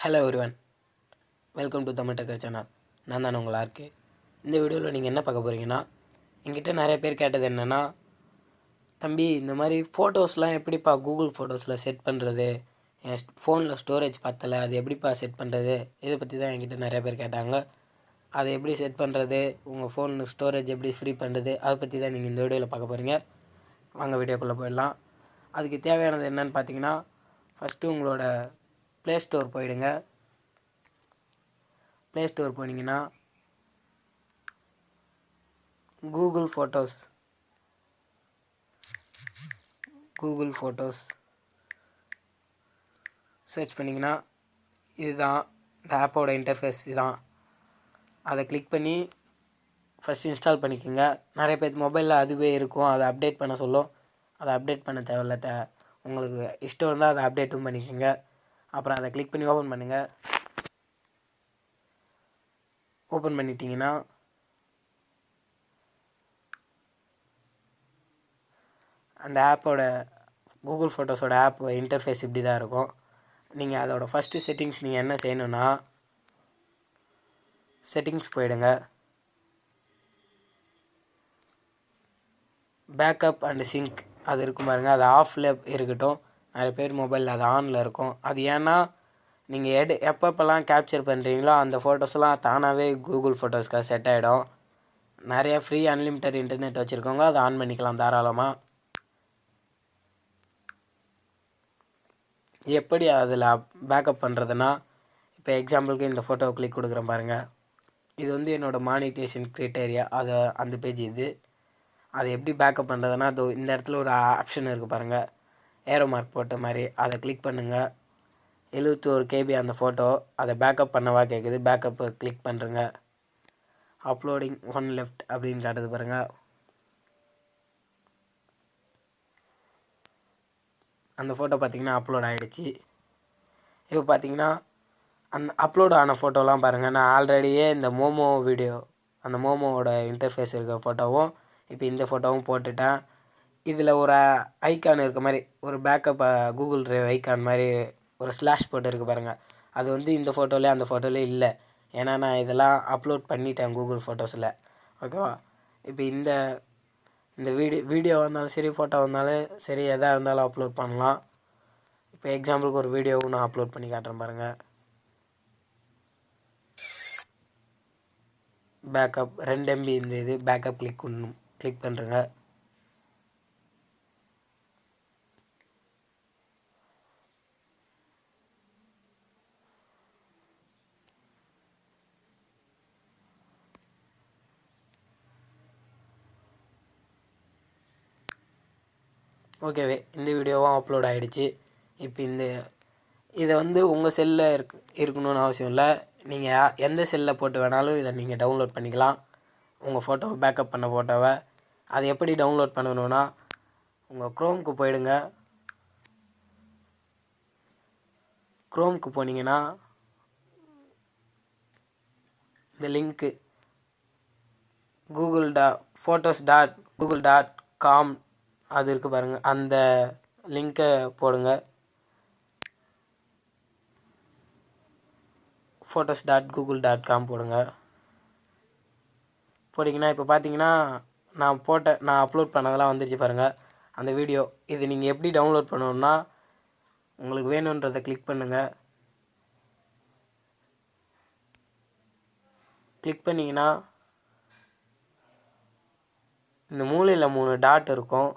Hello everyone, welcome to Tamil Tecker channel. நான் தான் உங்கள் ஆர்கே. இந்த வீடியோவில் நீங்கள் என்ன பார்க்க போகிறீங்கன்னா, என்கிட்ட நிறைய பேர் கேட்டது என்னென்னா, தம்பி இந்த மாதிரி ஃபோட்டோஸ்லாம் எப்படிப்பா கூகுள் ஃபோட்டோஸில் செட் பண்ணுறது, என் ஃபோனில் ஸ்டோரேஜ் பத்தலை, அது எப்படிப்பா செட் பண்ணுறது, இதை பற்றி தான் என்கிட்ட நிறைய பேர் கேட்டாங்க. அதை எப்படி செட் பண்ணுறது, உங்கள் ஃபோனுக்கு ஸ்டோரேஜ் எப்படி ஃப்ரீ பண்ணுறது, அதை பற்றி தான் நீங்கள் இந்த வீடியோவில் பார்க்க போகிறீங்க. வாங்க வீடியோக்குள்ளே போயிடலாம். அதுக்கு தேவையானது என்னென்னு பார்த்தீங்கன்னா, ஃபஸ்ட்டு உங்களோட ப்ளே ஸ்டோர் போயிடுங்க. ப்ளே ஸ்டோர் போனீங்கன்னா கூகுள் ஃபோட்டோஸ் சர்ச் பண்ணிங்கன்னா இதுதான் இந்த ஆப்போட இன்டர்ஃபேஸ். இதுதான், அதை கிளிக் பண்ணி ஃபஸ்ட் இன்ஸ்டால் பண்ணிக்கோங்க. நிறைய பேர் மொபைலில் அதுவே இருக்கும், அதை அப்டேட் பண்ண சொல்லும். அதை அப்டேட் பண்ண தேவையில்ல, உங்களுக்கு இஷ்டம் இருந்தால் அதை அப்டேட்டும் பண்ணிக்கோங்க. அப்புறம் அதை கிளிக் பண்ணி ஓப்பன் பண்ணுங்கள். ஓப்பன் பண்ணிட்டீங்கன்னா அந்த ஆப்போட கூகுள் ஃபோட்டோஸோட ஆப் இன்டர்ஃபேஸ் இப்படி தான் இருக்கும். நீங்கள் அதோட ஃபஸ்ட்டு செட்டிங்ஸ் நீங்கள் என்ன செய்யணுன்னா, செட்டிங்ஸ் போயிடுங்க. பேக்கப் அண்ட் சிங்க் அது இருக்கும் பாருங்கள், அது ஆஃபில் இருக்கட்டும். நிறைய பேர் மொபைலில் அது ஆனில் இருக்கும். அது ஏன்னா நீங்கள் எப்பப்பெல்லாம் கேப்சர் பண்ணுறீங்களோ அந்த ஃபோட்டோஸ்லாம் தானாகவே கூகுள் ஃபோட்டோஸ்க்காக செட் ஆகிடும். நிறைய ஃப்ரீ அன்லிமிட்டட் இன்டர்நெட் வச்சுருக்கவங்க அதை ஆன் பண்ணிக்கலாம் தாராளமாக. எப்படி அதில் பேக்கப் பண்ணுறதுன்னா, இப்போ எக்ஸாம்பிளுக்கு இந்த ஃபோட்டோவை கிளிக் கொடுக்குறேன் பாருங்கள். இது வந்து என்னோடய மானிட்டேஷன் க்ரைட்டேரியா, அந்த பேஜ் இது. அதை எப்படி பேக்கப் பண்ணுறதுன்னா, இந்த இடத்துல ஒரு ஆப்ஷன் இருக்குது பாருங்கள், ஏரோ மார்க் போட்ட மாதிரி. அதை கிளிக் பண்ணுங்கள். 71 KB அந்த ஃபோட்டோ, அதை பேக்கப் பண்ணவா கேட்குது. பேக்கப்பு கிளிக் பண்ணுறங்க. அப்லோடிங் 1 லெஃப்ட் அப்படின்னு காட்டுது பாருங்கள். அந்த ஃபோட்டோ பார்த்திங்கன்னா அப்லோட் ஆகிடுச்சு. இப்போ பார்த்திங்கன்னா அந்த அப்லோட் ஆன ஃபோட்டோலாம் பாருங்கள். நான் ஆல்ரெடியே இந்த அந்த மோமோவோட இன்டர்ஃபேஸ் இருக்கிற ஃபோட்டோவும் இப்போ இந்த ஃபோட்டோவும் போட்டுட்டேன். இதில் ஒரு ஐக்கான் இருக்க மாதிரி, ஒரு பேக்கப் கூகுள் ட்ரைவ் ஐக்கான் மாதிரி ஒரு ஸ்லாஷ் போட்டு இருக்குது பாருங்கள். அது வந்து இந்த ஃபோட்டோலேயே அந்த ஃபோட்டோலேயே இல்லை. ஏன்னா நான் இதெல்லாம் அப்லோட் பண்ணிட்டேன் கூகுள் ஃபோட்டோஸில். ஓகேவா? இப்போ இந்த வீடியோ வந்தாலும் சரி, ஃபோட்டோ வந்தாலும் சரி, எதாக இருந்தாலும் அப்லோட் பண்ணலாம். இப்போ எக்ஸாம்பிளுக்கு ஒரு வீடியோவும் நான் அப்லோட் பண்ணி காட்டுறேன் பாருங்கள். பேக்கப் 2 MB இந்த இது பேக்கப் கிளிக் பண்ணுறேங்க. ஓகேவே, இந்த வீடியோவும் அப்லோட் ஆகிடுச்சு. இப்போ இதை வந்து உங்கள் செல்லில் இருக்கணும்னு அவசியம் இல்லை. நீங்கள் எந்த செல்லில் போட்டு வேணாலும் இதை நீங்கள் டவுன்லோட் பண்ணிக்கலாம். உங்கள் ஃபோட்டோவை பேக்கப் பண்ண ஃபோட்டோவை அதை எப்படி டவுன்லோட் பண்ணணுன்னா, உங்கள் க்ரோமுக்கு போயிடுங்க. க்ரோமுக்கு போனீங்கன்னா இந்த லிங்க்கு photos.google.com அது இருக்குது பாருங்கள். அந்த லிங்க்கை போடுங்க. photos.google.com போடுங்க. போட்டிங்கன்னா இப்போ பார்த்தீங்கன்னா நான் அப்லோட் பண்ணதெல்லாம் வந்துருச்சு பாருங்கள், அந்த வீடியோ. இது நீங்கள் எப்படி டவுன்லோட் பண்ணணுன்னா, உங்களுக்கு வேணுன்றதை கிளிக் பண்ணுங்கள். கிளிக் பண்ணிங்கன்னா இந்த மூலையில் 3 டாட் இருக்கும்.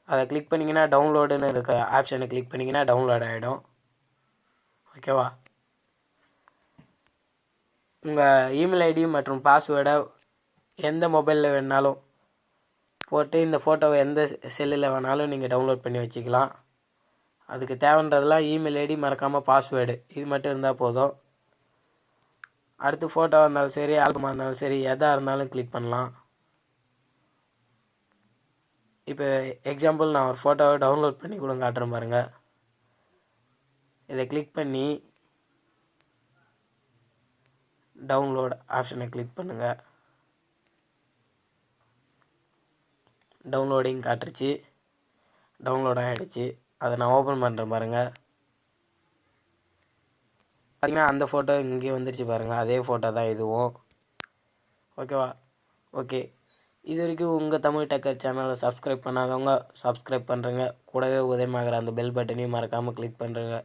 அதை கிளிக் பண்ணிங்கன்னா டவுன்லோடுன்னு இருக்க ஆப்ஷனை கிளிக் பண்ணிங்கன்னா டவுன்லோட் ஆகிடும். ஓகேவா? உங்கள் இமெயில் ஐடி மற்றும் பாஸ்வேர்டை எந்த மொபைலில் வேணாலும் போட்டு இந்த ஃபோட்டோவை எந்த செல்லில் வேணாலும் நீங்கள் டவுன்லோட் பண்ணி வச்சுக்கலாம். அதுக்கு தேவைன்றதெல்லாம் இமெயில் ஐடி, மறக்காமல் பாஸ்வேர்டு, இது மட்டும் இருந்தால் போதும். அடுத்து ஃபோட்டோவாக இருந்தாலும் சரி, ஆல்பமாக இருந்தாலும் சரி, எதாக இருந்தாலும் கிளிக் பண்ணலாம். இப்போ எக்ஸாம்பிள் நான் ஒரு ஃபோட்டோவை டவுன்லோட் பண்ணி கூட காட்டுறேன் பாருங்கள். இதை கிளிக் பண்ணி டவுன்லோட் ஆப்ஷனை கிளிக் பண்ணுங்கள். டவுன்லோடிங் காட்டுருச்சு, டவுன்லோட் ஆகிடுச்சு. அதை நான் ஓப்பன் பண்ணுறேன் பாருங்கள். பார்த்தீங்கன்னா அந்த ஃபோட்டோ இங்கே வந்துருச்சு பாருங்கள், அதே ஃபோட்டோ தான் இதுவும். ஓகேவா? ஓகே, இது வரைக்கும் உங்கள் தமிழ் டெக்கர் சேனலை சப்ஸ்கிரைப் பண்ணாதவங்க சப்ஸ்கிரைப் பண்ணுறேங்க. கூடவே உதயமாகிற அந்த பெல் பட்டனையும் மறக்காமல் கிளிக் பண்ணுறேங்க.